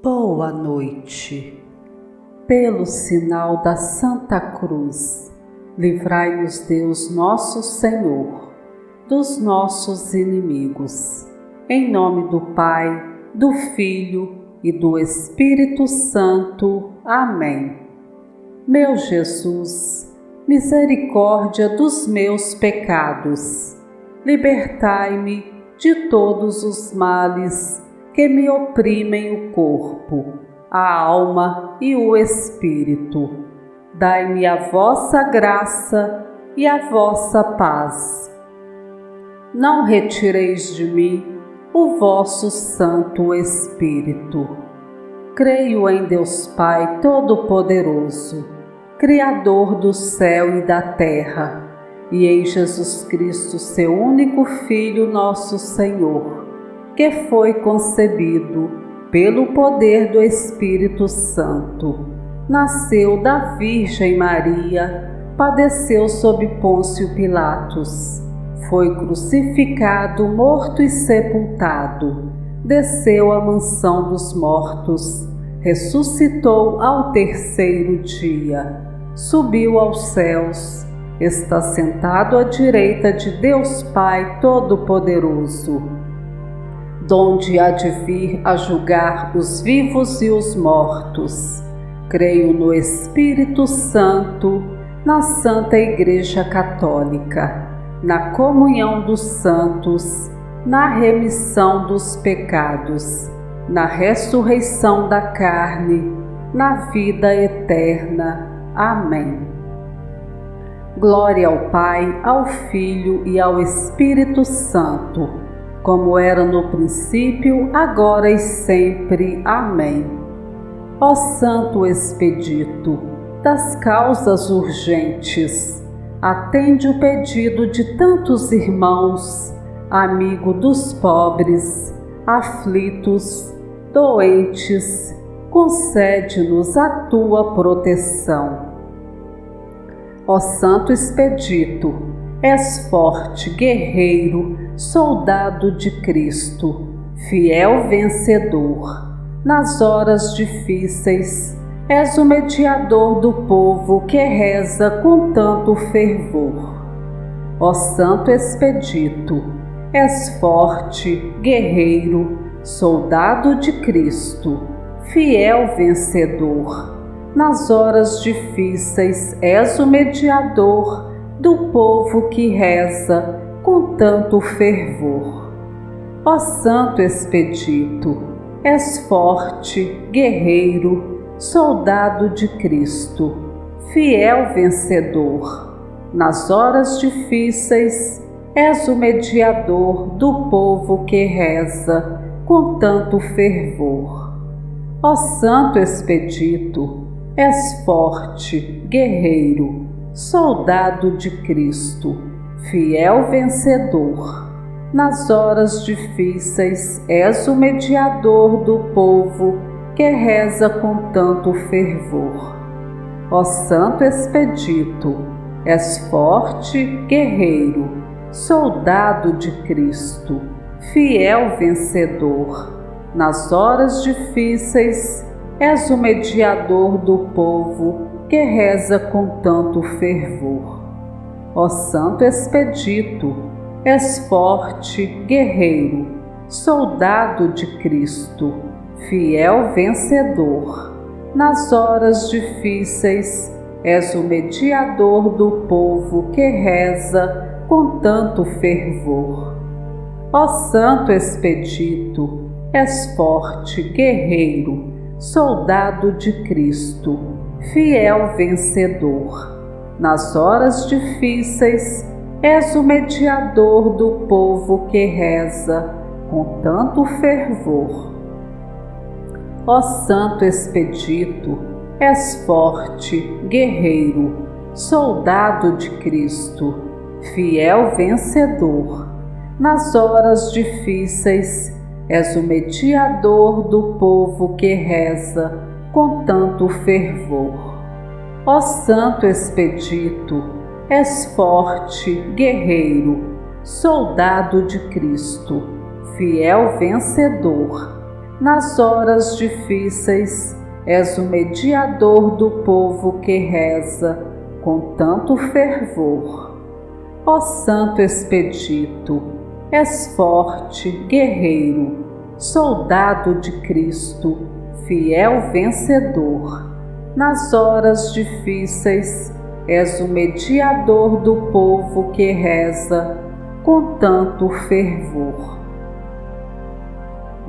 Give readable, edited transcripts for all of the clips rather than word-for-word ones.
Boa noite. Pelo sinal da Santa Cruz, livrai-nos Deus nosso Senhor dos nossos inimigos. Em nome do Pai, do Filho e do Espírito Santo. Amém. Meu Jesus, misericórdia dos meus pecados, libertai-me de todos os males que me oprimem o corpo, a alma e o espírito. Dai-me a vossa graça e a vossa paz. Não retireis de mim o vosso Santo Espírito. Creio em Deus Pai Todo-Poderoso, Criador do céu e da terra, e em Jesus Cristo, seu único Filho, nosso Senhor, que foi concebido pelo poder do Espírito Santo, nasceu da Virgem Maria, padeceu sob Pôncio Pilatos, foi crucificado, morto e sepultado, desceu à mansão dos mortos, ressuscitou ao terceiro dia, subiu aos céus, está sentado à direita de Deus Pai Todo-Poderoso, donde há de vir a julgar os vivos e os mortos. Creio no Espírito Santo, na Santa Igreja Católica, na comunhão dos santos, na remissão dos pecados, na ressurreição da carne, na vida eterna. Amém. Glória ao Pai, ao Filho e ao Espírito Santo, como era no princípio, agora e sempre. Amém. Ó Santo Expedito das causas urgentes, atende o pedido de tantos irmãos, amigo dos pobres, aflitos, doentes, concede-nos a tua proteção. Ó Santo Expedito, és forte, guerreiro, soldado de Cristo, fiel vencedor. Nas horas difíceis, és o mediador do povo que reza com tanto fervor. Ó Santo Expedito, és forte, guerreiro, soldado de Cristo, fiel vencedor. Nas horas difíceis, és o mediador do povo que reza com tanto fervor. Ó Santo Expedito, és forte, guerreiro, soldado de Cristo, fiel vencedor. Nas horas difíceis, és o mediador do povo que reza com tanto fervor. Ó Santo Expedito, és forte, guerreiro, soldado de Cristo, fiel vencedor. Nas horas difíceis, és o mediador do povo que reza com tanto fervor. Ó Santo Expedito, és forte, guerreiro, soldado de Cristo, fiel vencedor. Nas horas difíceis, és o mediador do povo que reza com tanto fervor. Ó Santo Expedito, és forte, guerreiro, soldado de Cristo, fiel vencedor. Nas horas difíceis, és o mediador do povo que reza com tanto fervor. Ó Santo Expedito, és forte, guerreiro, soldado de Cristo, fiel vencedor. Nas horas difíceis, és o mediador do povo que reza com tanto fervor. Ó Santo Expedito, és forte, guerreiro, soldado de Cristo, fiel vencedor. Nas horas difíceis, és o mediador do povo que reza com tanto fervor. Ó Santo Expedito, és forte, guerreiro, soldado de Cristo, fiel vencedor. nas horas difíceis, és o mediador do povo que reza com tanto fervor. Ó Santo Expedito, és forte, guerreiro, soldado de Cristo, fiel vencedor. Nas horas difíceis, és o mediador do povo que reza com tanto fervor.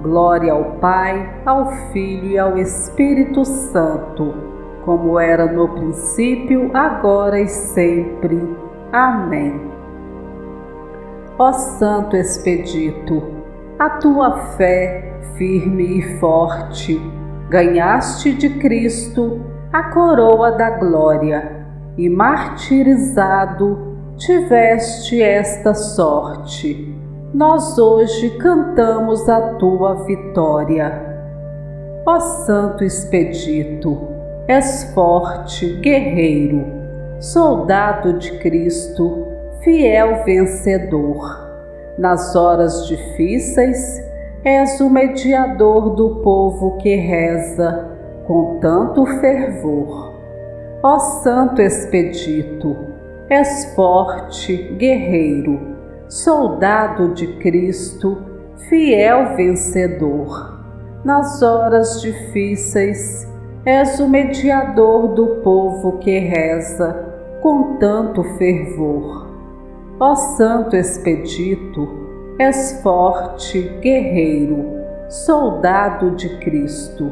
Glória ao Pai, ao Filho e ao Espírito Santo, como era no princípio, agora e sempre. Amém. Ó Santo Expedito, a tua fé, firme e forte, ganhaste de Cristo a coroa da glória, e martirizado tiveste esta sorte. Nós hoje cantamos a tua vitória. Ó Santo Expedito, és forte, guerreiro, soldado de Cristo, fiel vencedor. Nas horas difíceis, és o mediador do povo que reza com tanto fervor. Ó Santo Expedito, és forte, guerreiro, soldado de Cristo, fiel vencedor. Nas horas difíceis, és o mediador do povo que reza com tanto fervor. Ó Santo Expedito, és forte, guerreiro, soldado de Cristo,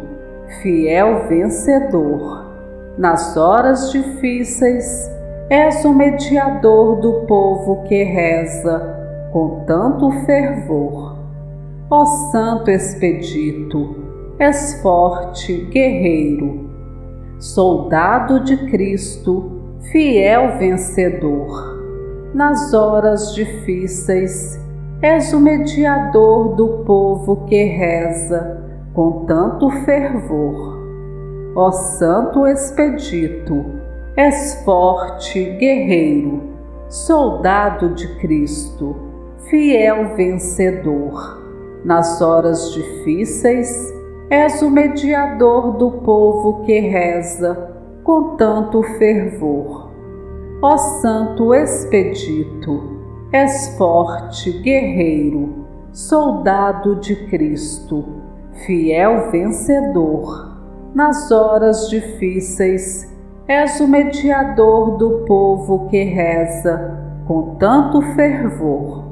fiel vencedor. Nas horas difíceis, és o mediador do povo que reza com tanto fervor. Ó Santo Expedito, és forte, guerreiro, soldado de Cristo, fiel vencedor. Nas horas difíceis, és o mediador do povo que reza com tanto fervor. Ó Santo Expedito, és forte, guerreiro, soldado de Cristo, fiel vencedor. Nas horas difíceis, és o mediador do povo que reza com tanto fervor. Ó Santo Expedito, és forte, guerreiro, soldado de Cristo, fiel vencedor. Nas horas difíceis, és o mediador do povo que reza com tanto fervor.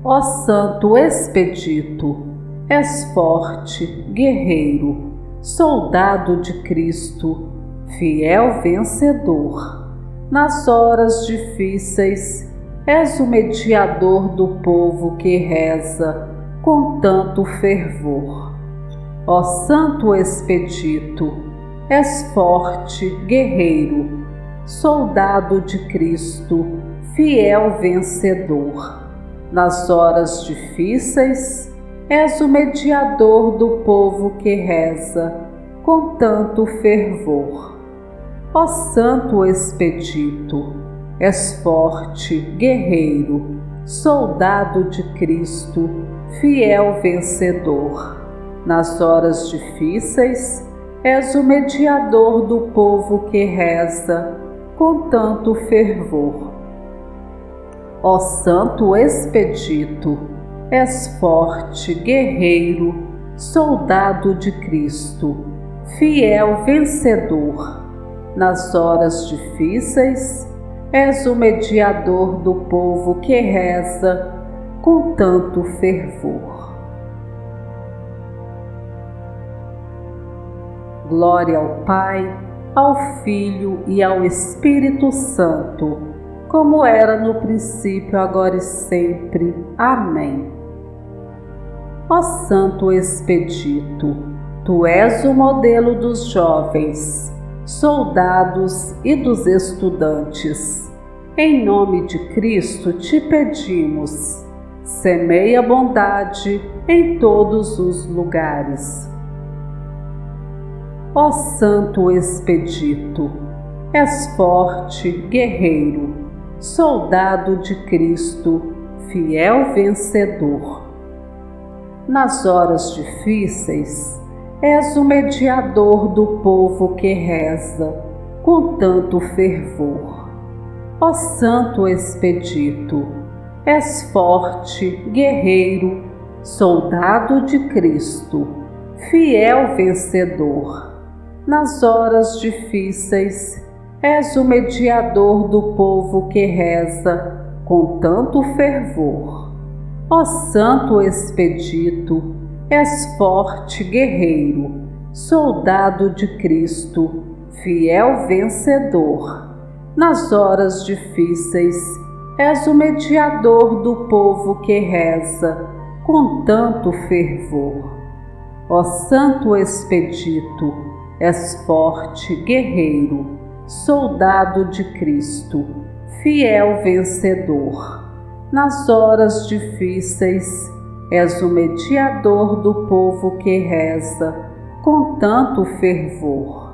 Ó Santo Expedito, és forte, guerreiro, soldado de Cristo, fiel vencedor. Nas horas difíceis, és o mediador do povo que reza com tanto fervor. Ó Santo Expedito, és forte, guerreiro, soldado de Cristo, fiel vencedor. Nas horas difíceis, és o mediador do povo que reza com tanto fervor. Ó Santo Expedito, és forte, guerreiro, soldado de Cristo, fiel vencedor. Nas horas difíceis, és o mediador do povo que reza com tanto fervor. Ó Santo Expedito, és forte, guerreiro, soldado de Cristo, fiel vencedor. Nas horas difíceis, és o mediador do povo que reza com tanto fervor. Glória ao Pai, ao Filho e ao Espírito Santo, como era no princípio, agora e sempre. Amém. Ó Santo Expedito, tu és o modelo dos jovens, soldados e dos estudantes. Em nome de Cristo te pedimos, semeia bondade em todos os lugares. Ó Santo Expedito, és forte, guerreiro, soldado de Cristo, fiel vencedor. nas horas difíceis, és o mediador do povo que reza com tanto fervor. Ó Santo Expedito, és forte, guerreiro, soldado de Cristo, fiel vencedor. Nas horas difíceis, és o mediador do povo que reza com tanto fervor. Ó Santo Expedito, és forte, guerreiro, soldado de Cristo, fiel vencedor. Nas horas difíceis, és o mediador do povo que reza com tanto fervor. Ó Santo Expedito, és forte, guerreiro, soldado de Cristo, fiel vencedor. Nas horas difíceis, és o mediador do povo que reza com tanto fervor.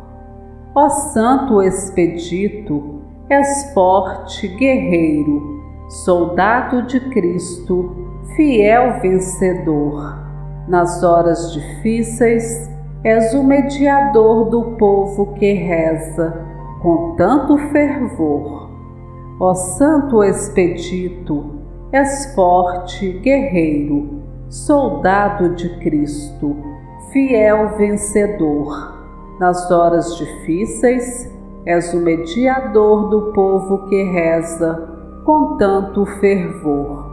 Ó Santo Expedito, és forte, guerreiro, soldado de Cristo, fiel vencedor. Nas horas difíceis, és o mediador do povo que reza com tanto fervor. Ó Santo Expedito, és forte, guerreiro, soldado de Cristo, fiel vencedor. Nas horas difíceis, és o mediador do povo que reza com tanto fervor.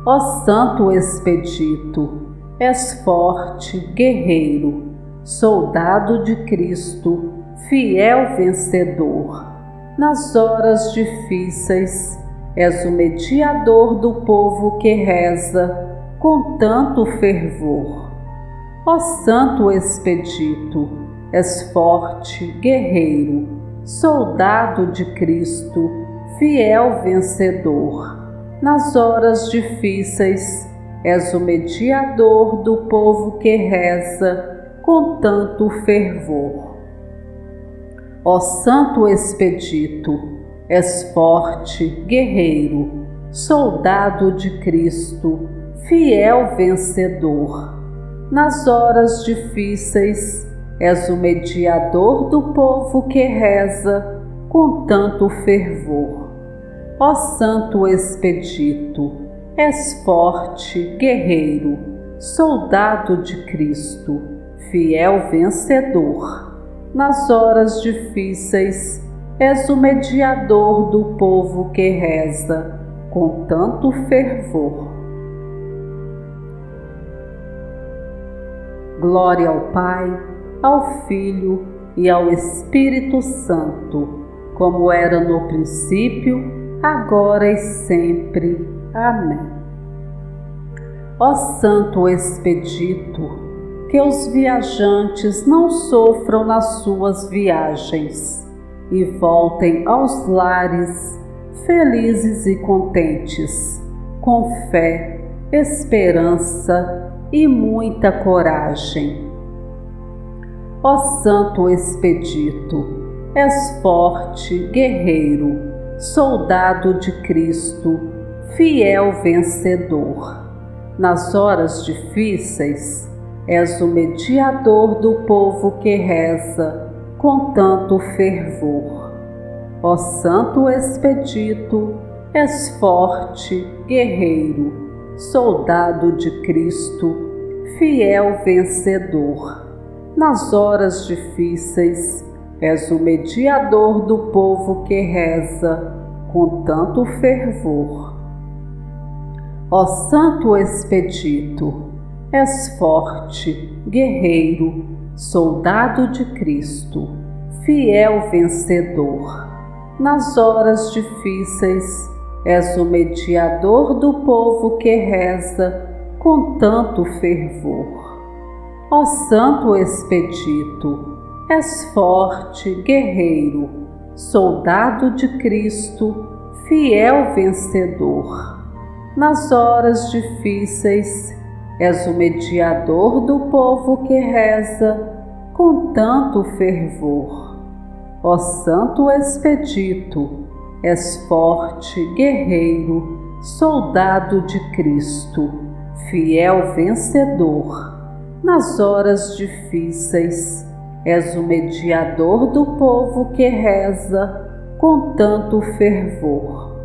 Ó Santo Expedito, és forte, guerreiro, soldado de Cristo, fiel vencedor. Nas horas difíceis, és o mediador do povo que reza com tanto fervor. Ó Santo Expedito, és forte, guerreiro, soldado de Cristo, fiel vencedor. Nas horas difíceis, és o mediador do povo que reza com tanto fervor. Ó Santo Expedito, és forte, guerreiro, soldado de Cristo, fiel vencedor. Nas horas difíceis, és o mediador do povo que reza com tanto fervor. Ó Santo Expedito, és forte, guerreiro, soldado de Cristo, fiel vencedor. Nas horas difíceis, és o mediador do povo que reza com tanto fervor. Glória ao Pai, ao Filho e ao Espírito Santo, como era no princípio, agora e sempre. Amém. Ó Santo Expedito, que os viajantes não sofram nas suas viagens e voltem aos lares felizes e contentes, com fé, esperança e muita coragem. Ó Santo Expedito, és forte, guerreiro, soldado de Cristo, fiel vencedor. Nas horas difíceis, és o mediador do povo que reza com tanto fervor. Ó Santo Expedito, és forte, guerreiro, soldado de Cristo, fiel vencedor. Nas horas difíceis, és o mediador do povo que reza com tanto fervor. Ó Santo Expedito, és forte, guerreiro, soldado de Cristo, fiel vencedor. Nas horas difíceis, és o mediador do povo que reza com tanto fervor. Ó Santo Expedito, és forte, guerreiro, soldado de Cristo, fiel vencedor. Nas horas difíceis, és o mediador do povo que reza com tanto fervor. Ó Santo Expedito, és forte, guerreiro, soldado de Cristo, fiel vencedor. Nas horas difíceis, és o mediador do povo que reza com tanto fervor.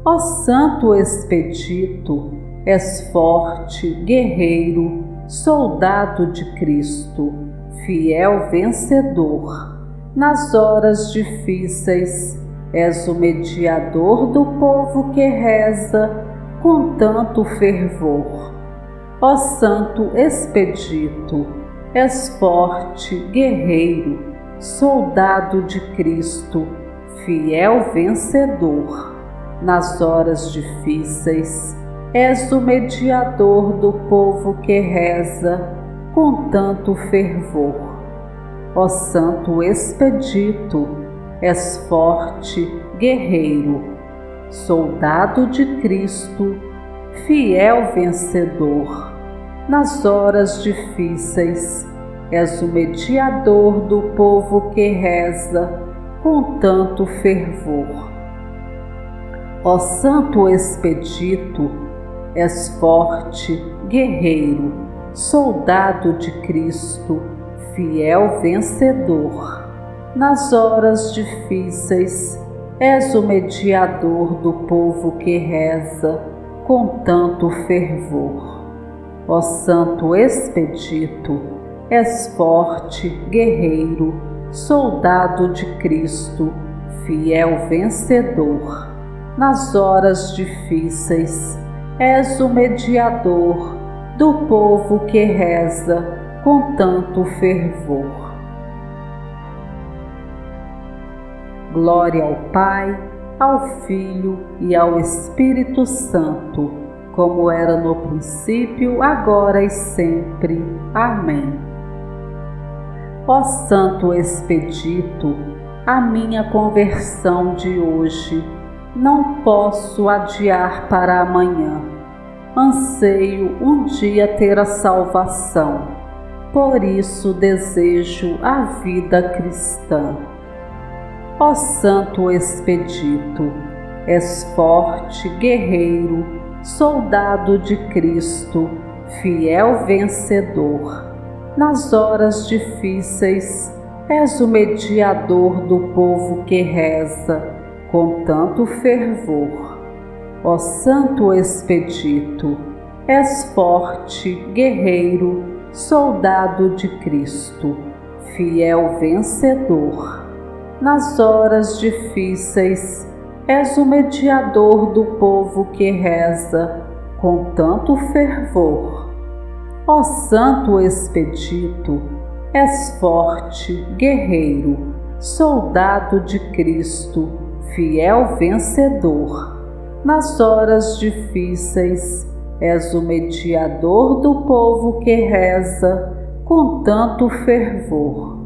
Ó Santo Expedito, és forte, guerreiro, soldado de Cristo, fiel vencedor. Nas horas difíceis, és o mediador do povo que reza com tanto fervor. Ó Santo Expedito, és forte, guerreiro, soldado de Cristo, fiel vencedor. Nas horas difíceis, és o mediador do povo que reza com tanto fervor. Ó Santo Expedito, és forte, guerreiro, soldado de Cristo, fiel vencedor. Nas horas difíceis, és o mediador do povo que reza com tanto fervor. Ó Santo Expedito, és forte, guerreiro, soldado de Cristo, fiel vencedor. Nas horas difíceis, és o mediador do povo que reza com tanto fervor. Ó Santo Expedito, és forte, guerreiro, soldado de Cristo, fiel vencedor. Nas horas difíceis, és o mediador do povo que reza com tanto fervor. Glória ao Pai, ao Filho e ao Espírito Santo, como era no princípio, agora e sempre. Amém. Ó Santo Expedito, a minha conversão de hoje não posso adiar para amanhã. Anseio um dia ter a salvação, por isso desejo a vida cristã. Ó Santo Expedito, és forte, guerreiro, soldado de Cristo, fiel vencedor. Nas horas difíceis, és o mediador do povo que reza com tanto fervor. Ó Santo Expedito, és forte, guerreiro, soldado de Cristo, fiel vencedor. Nas horas difíceis, és o mediador do povo que reza com tanto fervor. Ó Santo Expedito, és forte, guerreiro, soldado de Cristo, fiel vencedor. Nas horas difíceis, és o mediador do povo que reza com tanto fervor.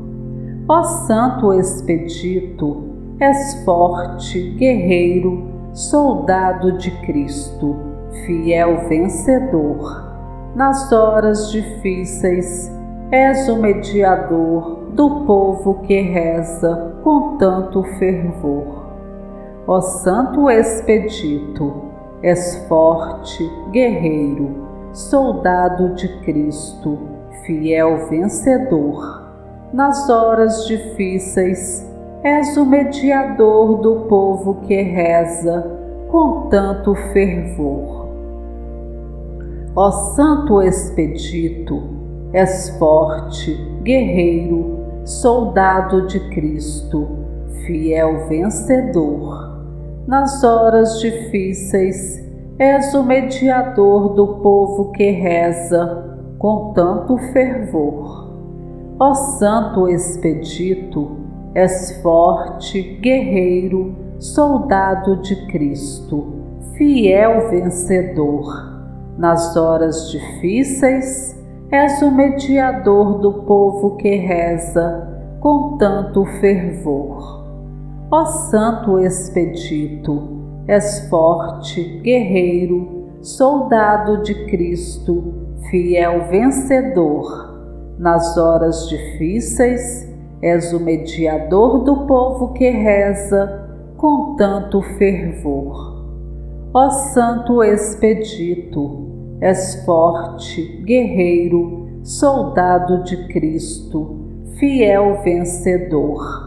Ó Santo Expedito, és forte, guerreiro, soldado de Cristo, fiel vencedor. Nas horas difíceis, és o mediador do povo que reza com tanto fervor. Ó Santo Expedito, és forte, guerreiro, soldado de Cristo, fiel vencedor. Nas horas difíceis, és o mediador do povo que reza com tanto fervor. Ó Santo Expedito, és forte, guerreiro, soldado de Cristo, fiel vencedor. Nas horas difíceis, és o mediador do povo que reza com tanto fervor. Ó Santo Expedito, és forte, guerreiro, soldado de Cristo, fiel vencedor. Nas horas difíceis, és o mediador do povo que reza com tanto fervor. Ó Santo Expedito, és forte, guerreiro, soldado de Cristo, fiel vencedor. Nas horas difíceis, és o mediador do povo que reza com tanto fervor. Ó Santo Expedito, És forte, guerreiro, soldado de Cristo, fiel vencedor.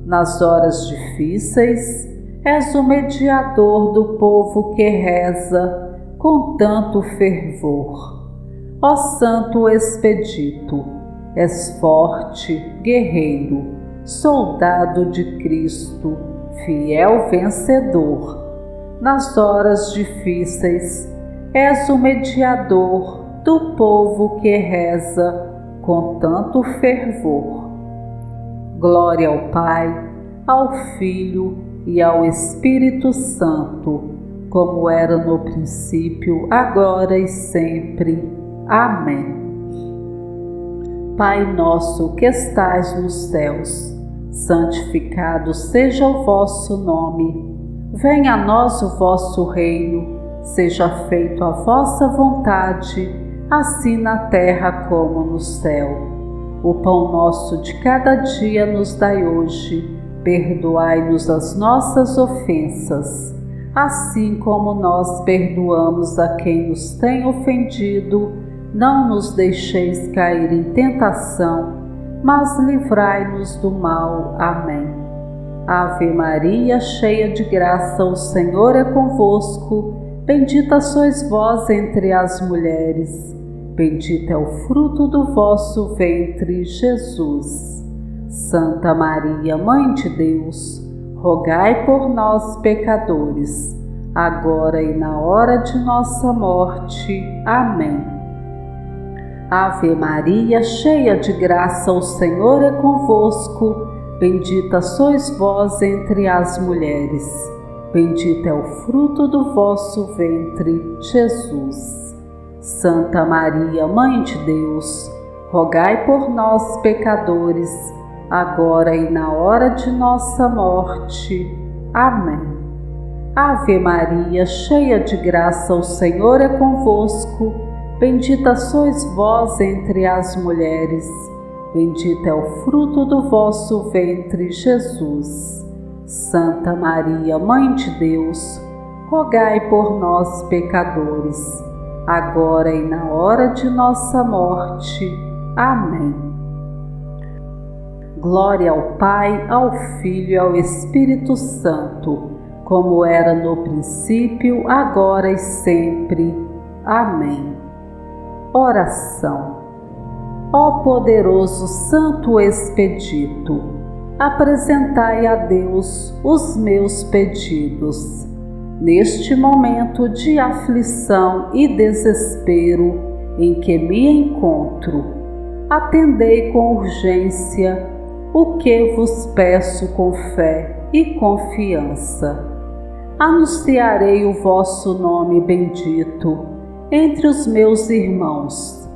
Nas horas difíceis, és o mediador do povo que reza com tanto fervor. Ó Santo Expedito, és forte, guerreiro, soldado de Cristo, fiel vencedor. Nas horas difíceis, és o mediador do povo que reza com tanto fervor. Glória ao Pai, ao Filho e ao Espírito Santo, como era no princípio, agora e sempre. Amém. Pai nosso que estais nos céus, santificado seja o vosso nome. Venha a nós o vosso reino, seja feita a vossa vontade, assim na terra como no céu. O pão nosso de cada dia nos dai hoje. Perdoai-nos as nossas ofensas, assim como nós perdoamos a quem nos tem ofendido. Não nos deixeis cair em tentação, mas livrai-nos do mal. Amém. Ave Maria, cheia de graça, o Senhor é convosco. Bendita sois vós entre as mulheres. Bendito é o fruto do vosso ventre, Jesus. Santa Maria, Mãe de Deus, rogai por nós, pecadores, agora e na hora de nossa morte. Amém. Ave Maria, cheia de graça, o Senhor é convosco. Bendita sois vós entre as mulheres. Bendito é o fruto do vosso ventre, Jesus. Santa Maria, Mãe de Deus, rogai por nós, pecadores, agora e na hora de nossa morte. Amém. Ave Maria, cheia de graça, o Senhor é convosco. Bendita sois vós entre as mulheres. Bendito é o fruto do vosso ventre, Jesus. Santa Maria, Mãe de Deus, rogai por nós, pecadores, agora e na hora de nossa morte. Amém. Glória ao Pai, ao Filho e ao Espírito Santo, como era no princípio, agora e sempre. Amém. Oração. Ó poderoso Santo Expedito, apresentai a Deus os meus pedidos. Neste momento de aflição e desespero em que me encontro, atendei com urgência o que vos peço com fé e confiança. Anunciarei o vosso nome bendito entre os meus irmãos,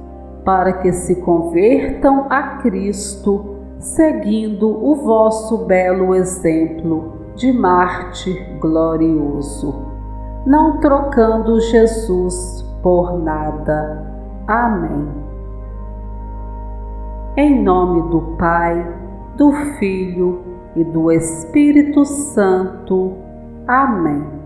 para que se convertam a Cristo, seguindo o vosso belo exemplo de mártir glorioso, não trocando Jesus por nada. Amém. Em nome do Pai, do Filho e do Espírito Santo. Amém.